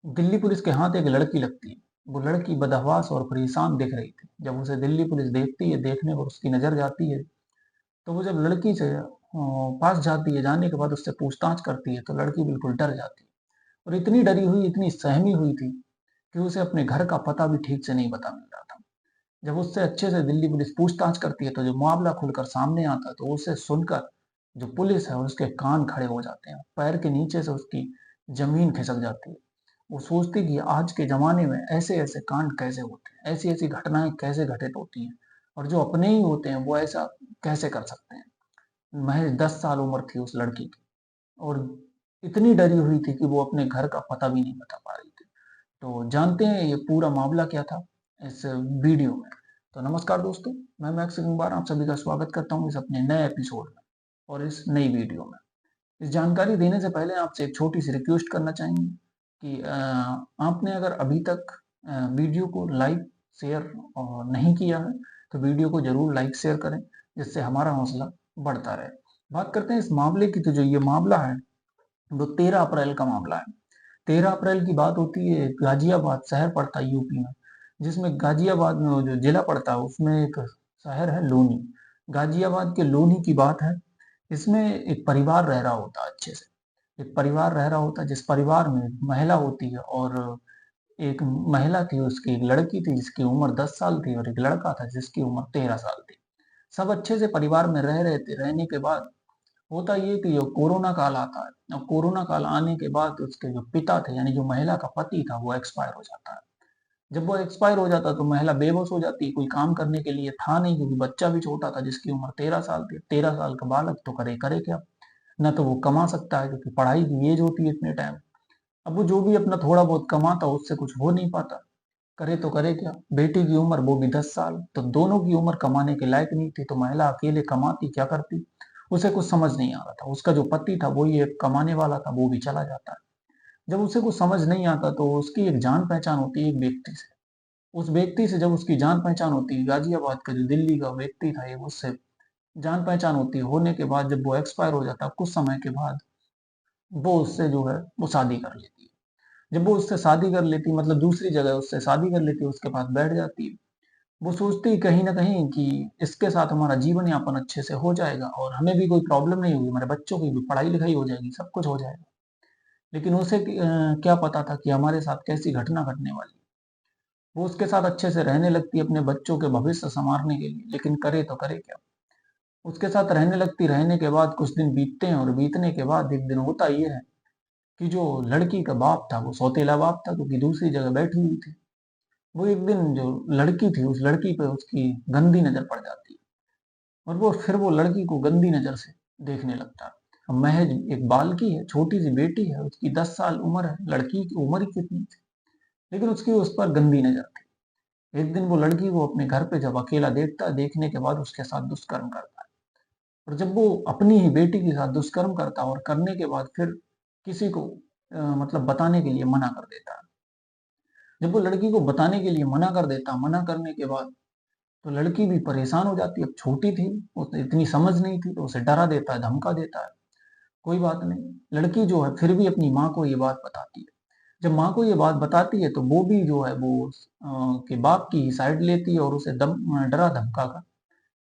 Delhi police के हाथ एक लड़की लगती है। वो लड़की बदहवास और परेशान दिख रही थी। जब उसे दिल्ली पुलिस देखती है, देखने पर उसकी नज़र जाती है, तो वो जब लड़की से पास जाती है, जाने के बाद उससे पूछताछ करती है, तो लड़की बिल्कुल डर जाती है और इतनी डरी हुई, इतनी सहमी हुई थी कि उसे अपने घर का पता भी ठीक से नहीं पता मिल रहा था। जब उससे अच्छे से दिल्ली पुलिस पूछताछ करती है, तो जो मामला खुलकर सामने आता है, तो उसे सुनकर जो पुलिस है, उसके कान खड़े हो जाते हैं। पैर के नीचे से उसकी ज़मीन खिसक जाती है। वो सोचती कि आज के ज़माने में ऐसे-ऐसे कांड कैसे होते हैं, ऐसी-ऐसी घटनाएँ कैसे घटित होती हैं और जो अपने ही होते हैं, वो ऐसा कैसे कर सकते हैं। महज़ 10 साल उम्र थी उस लड़की की और इतनी डरी हुई थी कि वो अपने घर का पता भी नहीं बता पा रही थी। तो जानते हैं ये पूरा मामला क्या था इस वीडियो में। तो नमस्कार दोस्तों, मैं मैक्स कुमार आप सभी का स्वागत करता हूँ इस अपने नए एपिसोड में और इस नई वीडियो में। इस जानकारी देने से पहले आपसे एक छोटी-सी रिक्वेस्ट करना चाहेंगे कि आपने अगर अभी तक वीडियो को लाइक, शेयर नहीं किया है, तो वीडियो को ज़रूर लाइक, शेयर करें, जिससे हमारा हौसला बढ़ता रहे। बात करते हैं इस मामले की, तो जो ये मामला है, वो 13 अप्रैल का मामला है। 13 अप्रैल की बात होती है, गाज़ियाबाद शहर पड़ता है यूपी में, जिसमें गाज़ियाबाद में वो जो ज़िला पड़ता है, उसमें एक शहर है लोनी। गाज़ियाबाद के लोनी की बात है। इसमें एक परिवार रह रहा होता है अच्छे से। एक परिवार रह रहा होता है, जिस परिवार में एक महिला होती है और एक महिला थी, उसकी एक लड़की थी जिसकी उम्र 10 साल थी और एक लड़का था जिसकी उम्र 13 साल थी। सब अच्छे से परिवार में रह रहे थे। रहने के बाद होता ये कि जो कोरोना काल आता है, अब कोरोना काल आने के बाद उसके जो पिता थे, यानी जो महिला का पति था, वो एक्सपायर हो जाता है। जब वो एक्सपायर हो जाता है, तो महिला बेबस हो जाती है, कोई काम करने के लिए था नहीं, क्योंकि बच्चा भी छोटा था जिसकी उम्र 13 साल थी। 13 साल का बालक तो करे क्या? ना तो वो कमा सकता है, क्योंकि पढ़ाई की एज होती है इतने टाइम। अब वो जो भी अपना थोड़ा बहुत कमाता, उससे कुछ हो नहीं पाता। करे तो करे क्या? बेटी की उम्र वो भी 10 साल, तो दोनों की उम्र कमाने के लायक नहीं थी, तो महिला अकेले कमाती, क्या करती? उसे कुछ समझ नहीं आ रहा था। उसका जो पति था, वो ही एक कमाने वाला था, वो भी चला जाता है। जब उसे कुछ समझ नहीं आता, तो उसकी एक जान-पहचान होती है एक व्यक्ति से। उस व्यक्ति से जब उसकी जान-पहचान होती है, गाज़ियाबाद का जो दिल्ली का व्यक्ति था, ये उससे जान-पहचान होती है। होने के बाद जब वो एक्सपायर हो जाता है, कुछ समय के बाद वो उससे जो है, वो शादी कर लेती है। जब वो उससे शादी कर लेती है, मतलब दूसरी जगह उससे शादी कर लेती है, उसके पास बैठ जाती है। वो सोचती है कहीं न कहीं कि इसके साथ हमारा जीवन यापन अच्छे से हो जाएगा और हमें भी कोई प्रॉब्लम नहीं होगी, हमारे बच्चों की भी पढ़ाई-लिखाई हो जाएगी, सब कुछ हो जाएगा। लेकिन उसे क्या पता था कि हमारे साथ कैसी घटना घटने वाली है। वो उसके साथ अच्छे से रहने लगती है अपने बच्चों के भविष्य सँवारने के लिए, लेकिन करे तो करे क्या? उसके साथ रहने लगती, रहने के बाद कुछ दिन बीतते हैं और बीतने के बाद एक दिन होता ये है कि जो लड़की का बाप था, वो सौतेला बाप था, क्योंकि दूसरी जगह बैठी हुई थी। वो एक दिन जो लड़की थी, उस लड़की पे उसकी गंदी नज़र पड़ जाती है और वो लड़की को गंदी नज़र से देखने लगता है। अब महज़ एक बालकी है, छोटी-सी बेटी है, उसकी 10 साल उम्र है, लड़की की उम्र ही कितनी थी, लेकिन उसकी उस पर गंदी नज़र थी। एक दिन वो लड़की को अपने घर पे जब अकेला देखता है, देखने के बाद उसके साथ दुष्कर्म करता है और जब वो अपनी ही बेटी के साथ दुष्कर्म करता है और करने के बाद फिर किसी को मतलब बताने के लिए मना कर देता है। जब वो लड़की को बताने के लिए मना कर देता, मना करने के बाद तो लड़की भी परेशान हो जाती है। अब छोटी थी, उसे इतनी समझ नहीं थी, तो उसे डरा देता है, धमका देता है। कोई बात नहीं, लड़की जो है फिर भी अपनी माँ को ये बात बताती है। जब माँ को ये बात बताती है, तो वो भी जो है वो के बाप की ही साइड लेती है और उसे डरा धमका कर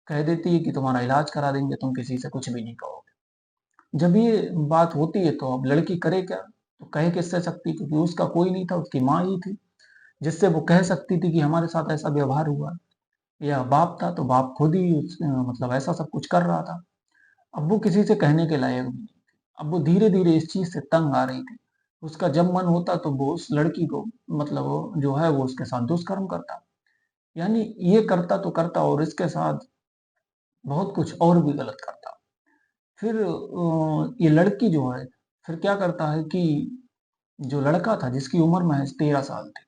कह देती है कि तुम्हारा इलाज करा देंगे, तुम किसी से कुछ भी नहीं कहोगे। जब ये बात होती है, तो अब लड़की करे क्या? तो कह किससे सकती, क्योंकि उसका कोई नहीं था, उसकी माँ ही थी, जिससे वो कह सकती थी कि हमारे साथ ऐसा व्यवहार हुआ है। या बाप था, तो बाप खुद ही मतलब ऐसा सब कुछ कर रहा था। अब वो किसी से कहने के लायक भी नहीं थी। अब वो धीरे-धीरे इस चीज़ से तंग आ रही थी। उसका जब मन होता, तो वो उस लड़की को मतलब वो जो है, वो उसके साथ दुष्कर्म करता। यानी ये करता तो करता और इसके साथ बहुत कुछ और भी गलत करता। फिर ये लड़की जो है, फिर क्या करता है कि जो लड़का था जिसकी उम्र महज़ 13 साल थी।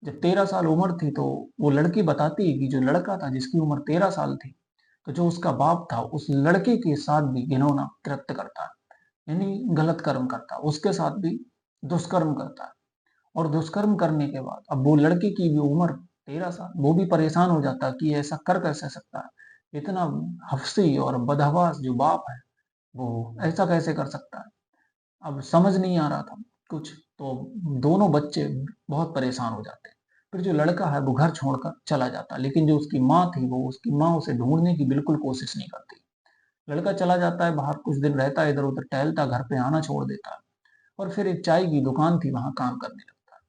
जब 13 साल उम्र थी, तो वो लड़की बताती है कि जो लड़का था जिसकी उम्र 13 साल थी, तो जो उसका बाप था उस लड़के के साथ भी घिनौना कृत्य करता है, यानी गलत कर्म करता है, उसके साथ भी दुष्कर्म करता है और दुष्कर्म करने के बाद अब वो लड़की की भी उम्र 13 साल, वो भी परेशान हो जाता है कि ऐसा कर कैसे सकता है? इतना हफ़्सी और बदहवास जो बाप है, वो ऐसा कैसे कर सकता है? अब समझ नहीं आ रहा था कुछ। तो दोनों बच्चे बहुत परेशान हो जाते हैं। फिर जो लड़का है वो घर छोड़कर चला जाता है, लेकिन जो उसकी माँ थी वो उसकी माँ उसे ढूँढने की बिल्कुल कोशिश नहीं करती। लड़का चला जाता है बाहर, कुछ दिन रहता है, इधर-उधर टहलता, घर पे आना छोड़ देता है और फिर एक चाय की दुकान थी वहाँ काम करने लगता है।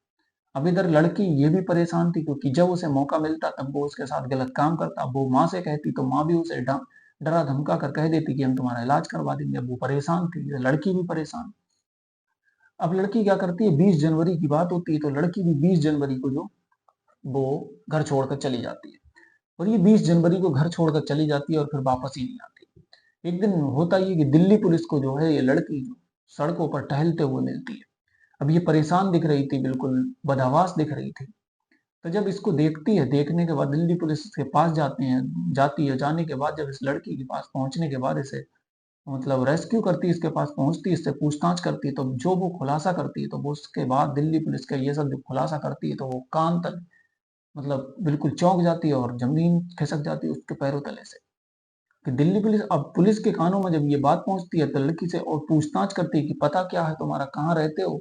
अब इधर लड़की ये भी परेशान थी क्योंकि जब उसे मौका मिलता तब वो उसके साथ गलत काम करता। अब वो माँ से कहती तो माँ भी उसे डरा धमका कर कह देती कि हम तुम्हारा इलाज करवा देंगे। अब वो परेशान थी, लड़की भी परेशान। अब लड़की क्या करती है, 20 जनवरी की बात होती है तो लड़की भी 20 जनवरी को जो वो घर छोड़कर चली जाती है और ये 20 जनवरी को घर छोड़कर चली जाती है और फिर वापस ही नहीं आती। एक दिन होता ये कि दिल्ली पुलिस को जो है ये लड़की जो सड़कों पर टहलते हुए मिलती है। अब ये परेशान दिख रही थी, बिल्कुल बदहवास दिख रही थी। तो जब इसको देखती है, देखने के बाद दिल्ली पुलिस इसके पास जाती है, जाने के बाद जब इस लड़की के पास पहुंचने के बाद इसे मतलब रेस्क्यू करती है, इसके पास पहुंचती है, इससे पूछताछ करती है, तो जो वो खुलासा करती है, तो वो उसके बाद दिल्ली पुलिस का ये सब जो खुलासा करती है, तो वो कान तक मतलब बिल्कुल चौंक जाती है और जमीन खिसक जाती है उसके पैरों तले से। कि दिल्ली पुलिस, अब पुलिस के कानों में जब ये बात पहुंचती है तो लड़की से और पूछताछ करती है कि पता क्या है तुम्हारा, कहाँ रहते हो?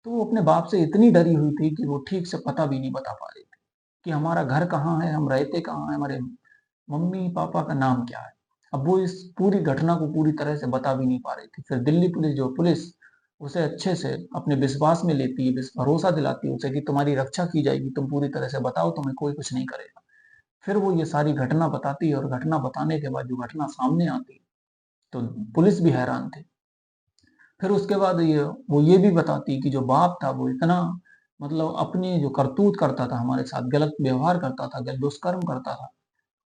तो वो अपने बाप से इतनी डरी हुई थी कि वो ठीक से पता भी नहीं बता पा रही थी कि हमारा घर कहाँ है, हम रहते कहाँ हैं, हमारे मम्मी पापा का नाम क्या है। अब वो इस पूरी घटना को पूरी तरह से बता भी नहीं पा रही थी। फिर दिल्ली पुलिस उसे अच्छे से अपने विश्वास में लेती है, भरोसा दिलाती है उसे कि तुम्हारी रक्षा की जाएगी, तुम पूरी तरह से बताओ, तुम्हें कोई कुछ नहीं करेगा। फिर वो ये सारी घटना बताती है और घटना बताने के बाद जो घटना सामने आती है तो पुलिस भी हैरान थी। फिर उसके बाद ये भी बताती कि जो बाप था वो इतना मतलब अपने जो करतूत करता था, हमारे साथ गलत व्यवहार करता था, दुष्कर्म करता था,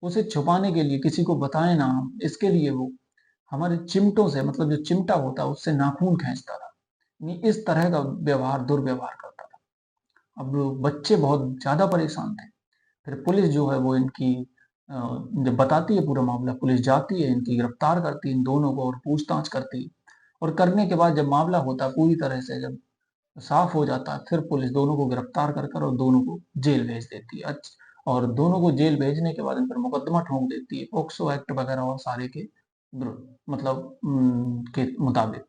उसे छुपाने के लिए, किसी को बताए ना हम, इसके लिए वो हमारे चिमटों से, मतलब जो चिमटा होता है उससे नाखून खींचता था। इस तरह का दुर्व्यवहार करता था। अब बच्चे बहुत ज्यादा परेशान थे। फिर पुलिस जो है वो इनकी जब बताती है पूरा मामला, पुलिस जाती है, इनकी गिरफ्तार करती है इन दोनों को और पूछताछ करती है। और करने के बाद जब मामला होता है पूरी तरह से जब साफ हो जाता है, फिर पुलिस दोनों को गिरफ्तार कर और दोनों को जेल भेज देती है। और दोनों को जेल भेजने के बाद इन पर मुकदमा ठोक देती है, पॉक्सो एक्ट वगैरह और सारे के मतलब के मुताबिक।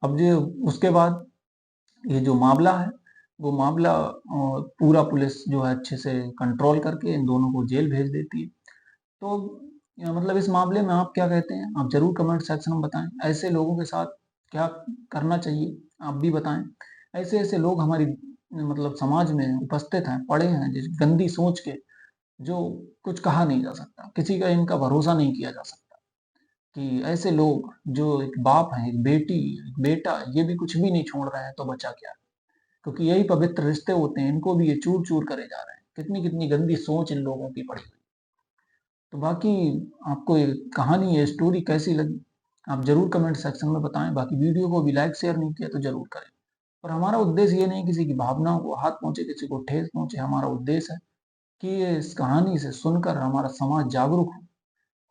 अब जो उसके बाद ये जो मामला है, वो मामला पूरा पुलिस जो है अच्छे से कंट्रोल करके इन दोनों को जेल भेज देती है। तो मतलब इस मामले में आप क्या कहते हैं? आप ज़रूर कमेंट सेक्शन में बताएँ। ऐसे लोगों के साथ क्या करना चाहिए? आप भी बताएँ। ऐसे-ऐसे लोग हमारी मतलब समाज में उपस्थित हैं, पड़े हैं, जिस गंदी सोच के, जो कुछ कहा नहीं जा सकता। किसी का इनका भरोसा नहीं किया जा सकता कि ऐसे लोग जो एक बाप हैं, एक बेटी, एक बेटा, ये भी कुछ भी नहीं छोड़ रहे हैं, तो बचा क्या? क्योंकि यही पवित्र रिश्ते होते हैं, इनको भी ये चूर-चूर करे जा रहे हैं। कितनी-कितनी गंदी सोच इन लोगों की पड़ी हुई। तो बाकी आपको ये कहानी, ये स्टोरी कैसी लगी? आप ज़रूर कमेंट सेक्शन में बताएँ। बाकी वीडियो को भी लाइक, शेयर नहीं किया तो ज़रूर करें। और हमारा उद्देश्य ये नहीं किसी की भावनाओं को हाथ पहुँचे, किसी को ठेस पहुँचे। हमारा उद्देश्य है कि ये इस कहानी से सुनकर हमारा समाज जागरूक हो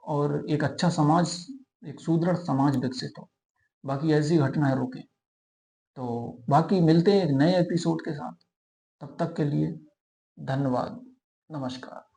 और एक अच्छा समाज, एक सुदृढ़ समाज विकसित हो। बाकी ऐसी घटनाएँ रुकें। तो बाकी मिलते हैं एक नए एपिसोड के साथ। तब तक के लिए धन्यवाद। नमस्कार।